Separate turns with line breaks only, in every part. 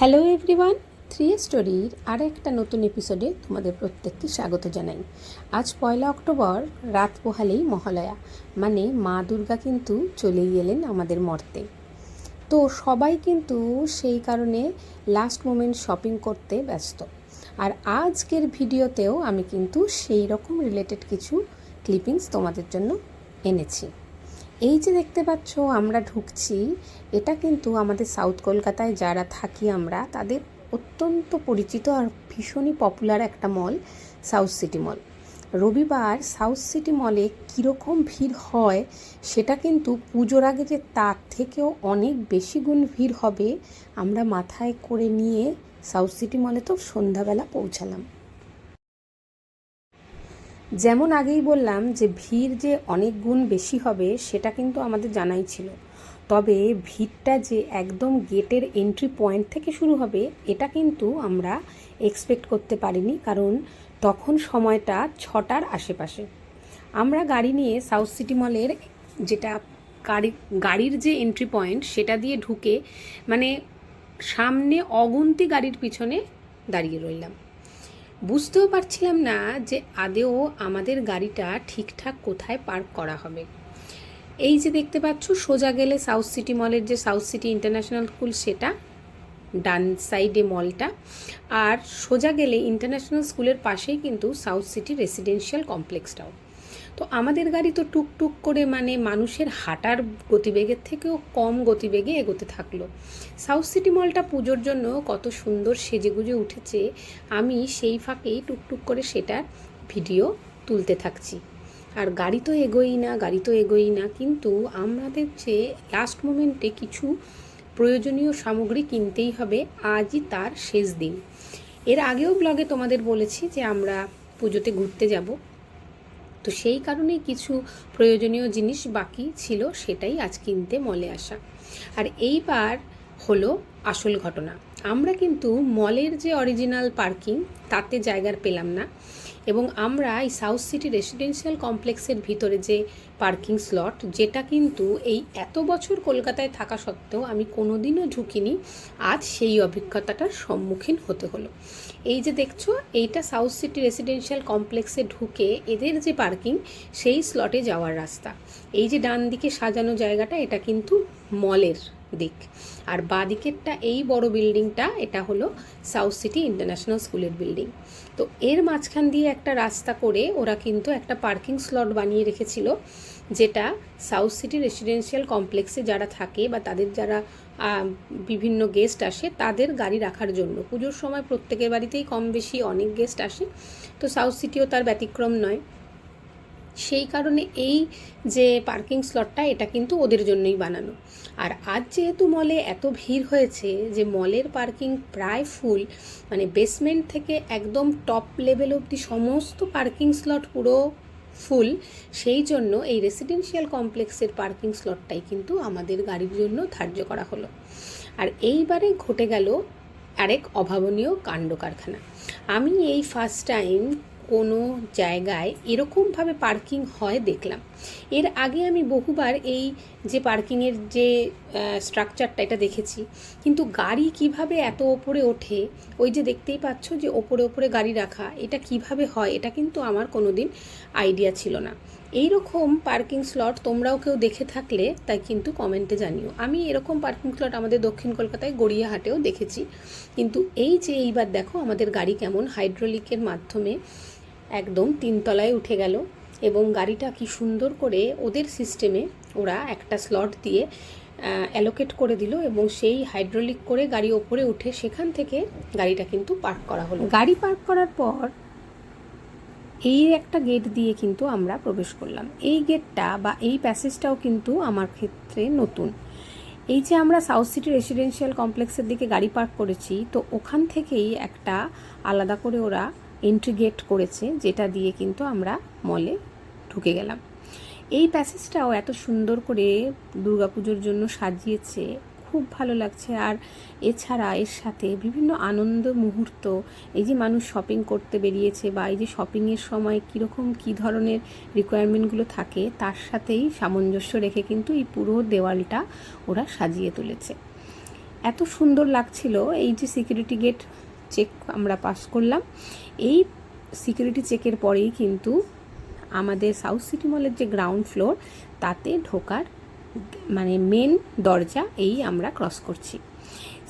Hello everyone, three স্টোরির আর একটা নতুন এপিসোডে তোমাদের প্রত্যেককে স্বাগত জানাই। আজ 1 অক্টোবর, রাত পোহালেই মহালয়া, মানে মা দুর্গা কিন্তু চলেই এলেন আমাদের মর্তে। তো সবাই কিন্তু সেই কারণে লাস্ট মোমেন্ট শপিং করতে ব্যস্ত। আর আজকের ভিডিওতেও আমি কিন্তু সেই রকম রিলেটেড কিছু ক্লিপিংস তোমাদের জন্য এনেছি। এই যে দেখতে পাচ্ছ আমরা ঢুকছি, এটা কিন্তু আমাদের সাউথ কলকাতায় যারা থাকি আমরা তাদের অত্যন্ত পরিচিত আর ভীষণই পপুলার একটা মল, সাউথ সিটি মল। রবিবার সাউথ সিটি মলে কীরকম ভিড় হয় সেটা কিন্তু পুজোর আগে যে তার থেকেও অনেক বেশি গুণ ভিড় হবে আমরা মাথায় করে নিয়ে সাউথ সিটি মলে তো সন্ধ্যাবেলা পৌঁছালাম। যেমন আগেই বললাম যে ভিড় যে অনেক গুণ বেশি হবে সেটা কিন্তু আমাদের জানাই ছিল, তবে ভিড়টা যে একদম গেটের এন্ট্রি পয়েন্ট থেকে শুরু হবে এটা কিন্তু আমরা এক্সপেক্ট করতে পারিনি, কারণ তখন সময়টা 6টার আশেপাশে। আমরা গাড়ি নিয়ে সাউথ সিটি মলের যেটা গাড়ির যে এন্ট্রি পয়েন্ট সেটা দিয়ে ঢুকে মানে সামনে অগুন্তি গাড়ির পিছনে দাঁড়িয়ে রইলাম। বুঝতেও পারছিলাম না যে আদেও আমাদের গাড়িটা ঠিকঠাক কোথায় পার্ক করা হবে। এই যে দেখতে পাচ্ছ সোজা গেলে সাউথ সিটি মলের যে সাউথ সিটি ইন্টারন্যাশনাল স্কুল সেটা ডান সাইডে মলটা, আর সোজা গেলে ইন্টারন্যাশনাল স্কুলের পাশেই কিন্তু সাউথ সিটি রেসিডেন্সিয়াল কমপ্লেক্সটাও। তো আমাদের গাড়ি তো টুকটুক করে মানে মানুষের হাঁটার গতিবেগের থেকেও কম গতিবেগে এগোতে থাকলো। সাউথ সিটি মলটা পুজোর জন্য কত সুন্দর সেজেগুজে উঠেছে, আমি সেই ফাঁকেই টুকটুক করে সেটার ভিডিও তুলতে থাকছি। আর গাড়ি তো এগোই না, কিন্তু আমাদের যে লাস্ট মোমেন্টে কিছু প্রয়োজনীয় সামগ্রী কিনতেই হবে, আজই তার শেষ দিন। এর আগেও ব্লগে তোমাদের বলেছি যে আমরা পুজোতে ঘুরতে যাব, তো সেই কারণেই কিছু প্রয়োজনীয় জিনিস বাকি ছিল, সেটাই আজ কিনতে মলে আসা। আর এইবার হলো আসল ঘটনা, আমরা কিন্তু মলের যে অরিজিনাল পার্কিং তাতে জায়গা পেলাম না, এবং আমরা এই সাউথ সিটি রেসিডেন্সিয়াল কমপ্লেক্সের ভিতরে যে পার্কিং স্লট, যেটা কিন্তু এই এত বছর কলকাতায় থাকা সত্ত্বেও আমি কোনোদিনও ঢুকিনি, আজ সেই অভিজ্ঞতাটার সম্মুখীন হতে হলো। এই যে দেখছো, এইটা সাউথ সিটি রেসিডেন্সিয়াল কমপ্লেক্সে ঢুকে এদের যে পার্কিং সেই স্লটে যাওয়ার রাস্তা। এই যে ডান দিকে সাজানো জায়গাটা এটা কিন্তু মলের দিক, আর বাঁ দিকেরটা এই বড় বিল্ডিংটা এটা হলো সাউথ সিটি ইন্টারন্যাশনাল স্কুলের বিল্ডিং। তো এর মাঝখান দিয়ে একটা রাস্তা করে ওরা কিন্তু একটা পার্কিং স্লট বানিয়ে রেখেছিল, যেটা সাউথ সিটি রেসিডেন্সিয়াল কমপ্লেক্সে যারা থাকে বা তাদের যারা বিভিন্ন গেস্ট আসে তাদের গাড়ি রাখার জন্য। পুজোর সময় প্রত্যেকের বাড়িতেই কম বেশি অনেক গেস্ট আসে, তো সাউথ সিটিও তার ব্যতিক্রম নয়। সেই কারণে এই যে পার্কিং স্লটটা এটা কিন্তু ওদের জন্যই বানানো। আর আজ যেহেতু মলে এত ভিড় হয়েছে যে মলের পার্কিং প্রায় ফুল, মানে বেসমেন্ট থেকে একদম টপ লেভেল অবধি সমস্ত পার্কিং স্লট পুরো ফুল, সেই জন্য এই রেসিডেন্সিয়াল কমপ্লেক্সের পার্কিং স্লটটাই কিন্তু আমাদের গাড়ির জন্য ধার্য করা হলো। আর এইবারে ঘটে গেল আরেক অভাবনীয় কাণ্ড কারখানা। আমি এই ফার্স্ট টাইম কোনো জায়গায় এরকমভাবে পার্কিং হয় দেখলাম। এর আগে আমি বহুবার এই যে পার্কিংয়ের যে স্ট্রাকচারটা এটা দেখেছি, কিন্তু গাড়ি কিভাবে এত ওপরে ওঠে, ওই যে দেখতেই পাচ্ছ যে ওপরে ওপরে গাড়ি রাখা, এটা কিভাবে হয় এটা কিন্তু আমার কোনো দিন আইডিয়া ছিল না। এই রকম পার্কিং স্লট তোমরাও কেউ দেখে থাকলে তাই কিন্তু কমেন্টে জানিও। আমি এরকম পার্কিং স্লট আমাদের দক্ষিণ কলকাতায় গড়িয়াহাটেও দেখেছি, কিন্তু এই যে এইবার দেখো আমাদের গাড়ি কেমন হাইড্রোলিকের মাধ্যমে একদম 3 তলায় উঠে গেল, এবং গাড়িটা কি সুন্দর করে ওদের সিস্টেমে ওরা একটা স্লট দিয়ে অ্যালোকেট করে দিল, এবং সেই হাইড্রোলিক করে গাড়ি ওপরে উঠে সেখান থেকে গাড়িটা কিন্তু পার্ক করা হলো। গাড়ি পার্ক করার পর এই একটা গেট দিয়ে কিন্তু আমরা প্রবেশ করলাম। এই গেটটা বা এই প্যাসেজটাও কিন্তু আমার ক্ষেত্রে নতুন। এই যে আমরা সাউথ সিটি রেসিডেন্সিয়াল কমপ্লেক্সের দিকে গাড়ি পার্ক করেছি, তো ওখান থেকেই একটা আলাদা করে ওরা এন্ট্রি গেট করেছে, যেটা দিয়ে কিন্তু আমরা মলে ঢুকে গেলাম। এই প্যাসেজটাও এত সুন্দর করে দুর্গাপুজোর জন্য সাজিয়েছে, খুব ভালো লাগছে। আর এছাড়া এর সাথে বিভিন্ন আনন্দ মুহূর্ত, এই যে মানুষ শপিং করতে বেরিয়েছে বা এই যে শপিংয়ের সময় কীরকম কী ধরনের রিকোয়ারমেন্টগুলো থাকে তার সাথেই সামঞ্জস্য রেখে কিন্তু এই পুরো দেওয়ালটা ওরা সাজিয়ে তুলেছে। এত সুন্দর লাগছিল। এই যে সিকিউরিটি গেট চেক আমরা পাস করলাম, এই সিকিউরিটি চেকের পরেই কিন্তু আমাদের সাউথ সিটি মলের যে গ্রাউন্ড ফ্লোর তাতে ঢোকার মানে মেন দরজা এই আমরা ক্রস করছি।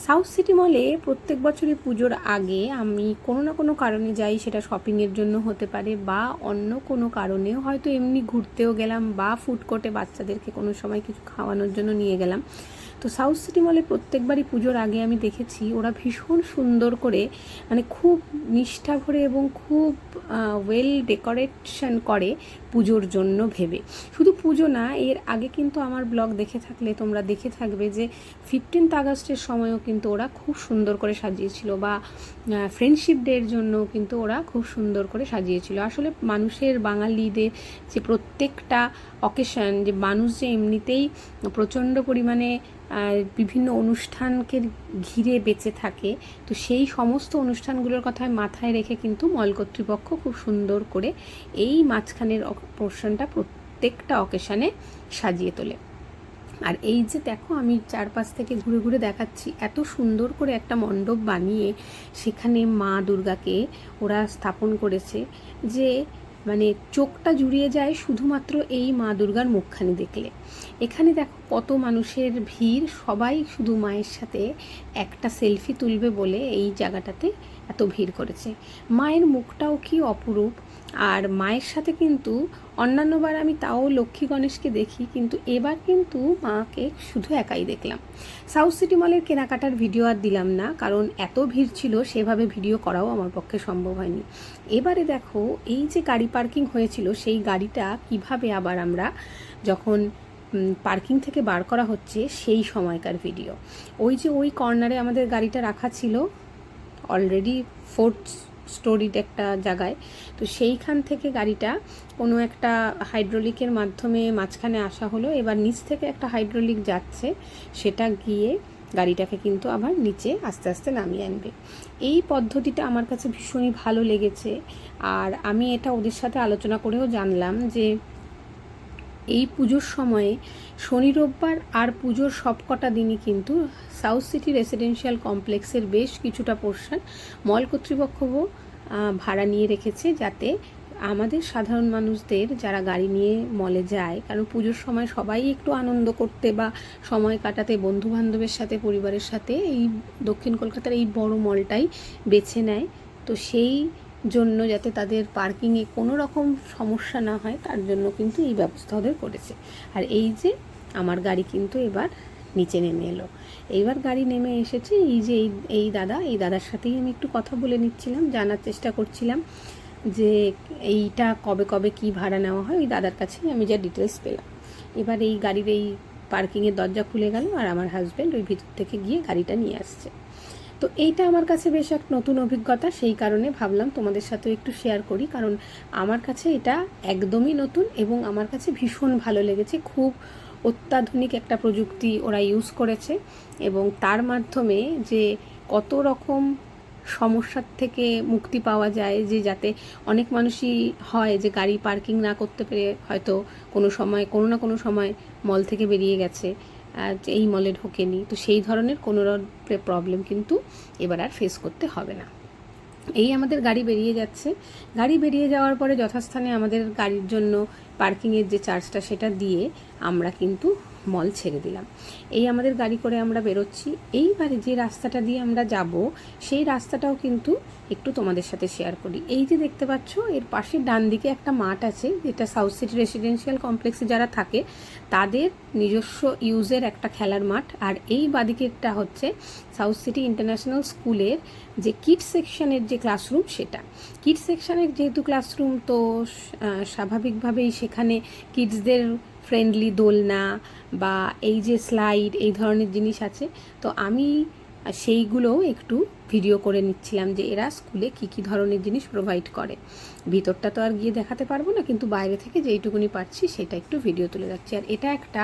সাউথ সিটি মলে প্রত্যেক বছরই পুজোর আগে আমি কোনো না কোনো কারণে যাই, সেটা শপিংয়ের জন্য হতে পারে বা অন্য কোনো কারণেও, হয়তো এমনি ঘুরতেও গেলাম বা ফুড কোর্টে বাচ্চাদেরকে কোনো সময় কিছু খাওয়ানোর জন্য নিয়ে গেলাম। তো সাউথ সিটি মলে প্রত্যেকবারই পুজোর আগে আমি দেখেছি ওরা ভীষণ সুন্দর করে মানে খুব নিষ্ঠা ভরে এবং খুব ওয়েল ডেকোরেশন করে পুজোর জন্য ভেবে। শুধু পুজো না, এর আগে কিন্তু আমার ব্লগ দেখে থাকলে তোমরা দেখে থাকবে যে 15th আগস্টের সময়ও কিন্তু ওরা খুব সুন্দর করে সাজিয়েছিল, বা ফ্রেন্ডশিপ ডের জন্য কিন্তু ওরা খুব সুন্দর করে সাজিয়েছিল। আসলে মানুষের, বাঙালিদের যে প্রত্যেকটা অকেশন, যে মানুষ যে এমনিতেই প্রচণ্ড পরিমাণে বিভিন্ন অনুষ্ঠানকে ঘিরে বেঁচে থাকে, তো সেই সমস্ত অনুষ্ঠানগুলোর কথায় মাথায় রেখে কিন্তু মল কর্তৃপক্ষ খুব সুন্দর করে এই মাঝখানের পোর্শনটা প্রত্যেকটা অকেশানে সাজিয়ে তোলে। আর এই যে দেখো, আমি চারপাশ থেকে ঘুরে ঘুরে দেখাচ্ছি, এত সুন্দর করে একটা মণ্ডপ বানিয়ে সেখানে মা দুর্গাকে ওরা স্থাপন করেছে যে মানে চোখটা জুড়িয়ে যায় শুধুমাত্র এই মা দুর্গার মুখখানি দেখলে। এখানে দেখো কত মানুষের ভিড়, সবাই শুধু মায়ের সাথে একটা সেলফি তুলবে বলে এই জায়গাটাতে এত ভিড় করেছে। মায়ের মুখটাও কি অপরূপ। আর মায়ের সাথে কিন্তু অন্যান্যবার আমি তাও লক্ষ্মী গণেশকে দেখি, কিন্তু এবার কিন্তু মাকে শুধু একাই দেখলাম। সাউথ সিটি মলের কেনাকাটার ভিডিও আর দিলাম না, কারণ এত ভিড় ছিল, সেভাবে ভিডিও করাও আমার পক্ষে সম্ভব হয়নি। এবারে দেখো এই যে গাড়ি পার্কিং হয়েছিল, সেই গাড়িটা কিভাবে আবার আমরা যখন পার্কিং থেকে বার করা হচ্ছে সেই সময়কার ভিডিও। ওই যে ওই কর্নারে আমাদের গাড়িটা রাখা ছিল অলরেডি 4th স্টোরিড একটা জায়গায়, তো সেইখান থেকে গাড়িটা কোনো একটা হাইড্রোলিকের মাধ্যমে মাঝখানে আসা হলো। এবার নিচ থেকে একটা হাইড্রোলিক যাচ্ছে, সেটা গিয়ে গাড়িটাকে কিন্তু আবার নিচে আস্তে আস্তে নামিয়ে আনবে। এই পদ্ধতিটা আমার কাছে ভীষণই ভালো লেগেছে। আর আমি এটা ওদের সাথে আলোচনা করেও জানলাম যে এই পুজোর সময়ে শনি রোববার আর পুজোর সবকটা দিনই কিন্তু সাউথ সিটি রেসিডেন্সিয়াল কমপ্লেক্সের বেশ কিছুটা পোর্শন মল কর্তৃপক্ষ ভাড়া নিয়ে রেখেছে, যাতে আমাদের সাধারণ মানুষদের যারা গাড়ি নিয়ে মলে যায়, কারণ পুজোর সময় সবাই একটু আনন্দ করতে বা সময় কাটাতে বন্ধুবান্ধবের সাথে, পরিবারের সাথে এই দক্ষিণ কলকাতার এই বড় মলটাই বেছে নেয়। তো সেই জন্য যাতে তাদের পার্কিংয়ে কোনো রকম সমস্যা না হয়, তার জন্য কিন্তু এই ব্যবস্থা ওদের করেছে। আর এই যে আমার গাড়ি কিন্তু এবার নিচে নেমে এলো। এইবার গাড়ি নেমে এসেছে, এই যে এই দাদার সাথেই আমি একটু কথা বলে নিচ্ছিলাম, জানার চেষ্টা করছিলাম যে এইটা কবে কবে কি ভাড়া নেওয়া হয়। ওই দাদার কাছেই আমি যা ডিটেলস পেলাম। এবার এই গাড়ির এই পার্কিংয়ের দরজা খুলে গেল, আর আমার হাজব্যান্ড ওই ভিতর থেকে গিয়ে গাড়িটা নিয়ে আসছে। তো এইটা আমার কাছে বেশ এক নতুন অভিজ্ঞতা, সেই কারণে ভাবলাম তোমাদের সাথেও একটু শেয়ার করি, কারণ আমার কাছে এটা একদমই নতুন এবং আমার কাছে ভীষণ ভালো লেগেছে। খুব অত্যাধুনিক একটা প্রযুক্তি ওরা ইউজ করেছে, এবং তার মাধ্যমে যে কত রকম সমস্যার থেকে মুক্তি পাওয়া যায়, যে যাতে অনেক মানুষই হয় যে গাড়ি পার্কিং না করতে পেরে হয়তো কোনো না কোনো সময় মল থেকে বেরিয়ে গেছে, এই মলে ঢোকেনি, তো সেই ধরনের কোনো প্রবলেম কিন্তু এবার আর ফেস করতে হবে না। এই আমাদের গাড়ি বেরিয়ে যাচ্ছে। গাড়ি বেরিয়ে যাওয়ার পরে যথাস্থানে আমাদের গাড়ির জন্য পার্কিংয়ের যে চার্জটা সেটা দিয়ে আমরা কিন্তু মল ছেড়ে দিলাম। এই আমাদের গাড়ি করে আমরা বেরোচ্ছি। এইবারে যে রাস্তাটা দিয়ে আমরা যাব, সেই রাস্তাটাও কিন্তু একটু তোমাদের সাথে শেয়ার করি। এই যে দেখতে পাচ্ছ, এর পাশে ডান দিকে একটা মাঠ আছে, যেটা সাউথ সিটি রেসিডেন্সিয়াল কমপ্লেক্সে যারা থাকে তাদের নিজস্ব ইউজের একটা খেলার মাঠ। আর এই বাদিকেরটা হচ্ছে সাউথ সিটি ইন্টারন্যাশনাল স্কুলের যে কিডস সেকশনের যে ক্লাসরুম, সেটা কিডস সেকশনের যেহেতু ক্লাসরুম, তো স্বাভাবিকভাবেই সেখানে কিডসদের ফ্রেন্ডলি দোলনা বা এই যে স্লাইড, এই ধরনের জিনিস আছে। তো আমি সেইগুলোও একটু ভিডিও করে নিচ্ছিলাম যে এরা স্কুলে কী কী ধরনের জিনিস প্রোভাইড করে। ভিতরটা তো আর গিয়ে দেখাতে পারবো না, কিন্তু বাইরে থেকে যেইটুকুনি পারছি সেটা একটু ভিডিও তুলে রাখছি। আর এটা একটা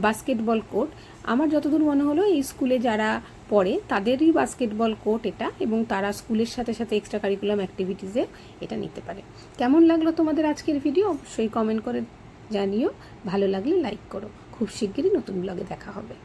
বাস্কেটবল কোর্ট। আমার যতদূর মনে হলো এই স্কুলে যারা পড়ে তাদেরই বাস্কেটবল কোর্ট এটা, এবং তারা স্কুলের সাথে সাথে এক্সট্রা কারিকুলাম অ্যাক্টিভিটিসে এটা নিতে পারে। কেমন লাগলো তোমাদের আজকের ভিডিও অবশ্যই কমেন্ট করে জানিও। ভালো লাগলে লাইক করো। খুব শিগগিরই নতুন ব্লগে দেখা হবে।